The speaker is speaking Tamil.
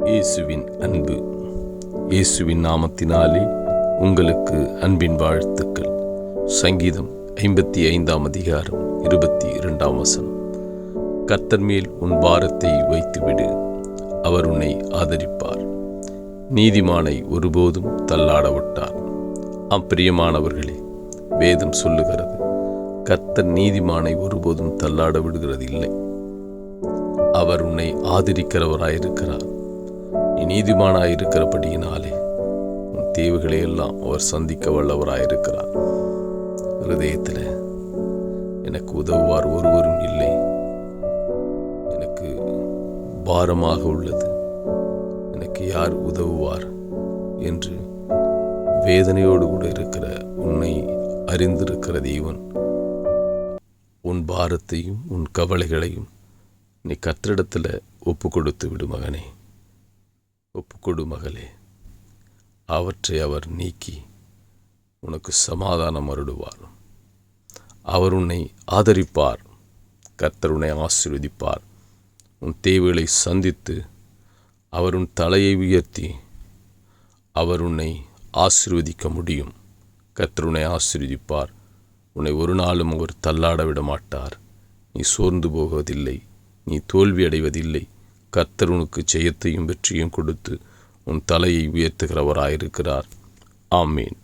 இயேசுவின் அன்பு. இயேசுவின் நாமத்தினாலே உங்களுக்கு அன்பின் வாழ்த்துக்கள். சங்கீதம் 55 அதிகாரம் 22 கர்த்தர் மேல் உன் பாரத்தை வைத்துவிடு, அவர் உன்னை ஆதரிப்பார். நீதிமானை ஒருபோதும் தள்ளாட விட்டார். அப்பிரியமானவர்களே, வேதம் சொல்லுகிறது, கர்த்தர் நீதிமானை ஒருபோதும் தள்ளாட விடுகிறது இல்லை. அவர் உன்னை ஆதரிக்கிறவராயிருக்கிறார். நீ நீதிமானாயிருக்கிறபடியினாலே உன் தேவைகளை எல்லாம் அவர் சந்திக்க வல்லவராயிருக்கிறார். ஹிருதயத்தில் எனக்கு உதவுவார் ஒருவரும் இல்லை, எனக்கு பாரமாக உள்ளது, எனக்கு யார் உதவுவார் என்று வேதனையோடு கூட இருக்கிற உன்னை அறிந்திருக்கிற தேவன் உன் பாரத்தையும் உன் கவலைகளையும் நீ கர்த்தரிடத்தில் ஒப்பு கொடுத்து விடு மகனே, ஒப்புக்கொடு மகளே. அவற்றை அவர் நீக்கி உனக்கு சமாதானம் அருளுவார். அவர் உன்னை ஆதரிப்பார். கர்த்தர் உன்னை ஆசீர்வதிப்பார். உன் தேவைகளை சந்தித்து அவர் உன் தலையை உயர்த்தி அவர் உன்னை ஆசீர்வதிக்க முடியும். கர்த்தர் உன்னை ஆசீர்வதிப்பார். உன்னை ஒரு நாளும் அவர் தள்ளாட விட மாட்டார். நீ சோர்ந்து போவதில்லை, நீ தோல்வி அடைவதில்லை. கர்த்தர் உனக்கு ஜெயத்தையும் வெற்றியும் கொடுத்து உன் தலையை உயர்த்துகிறவராயிருக்கிறார். ஆமேன்.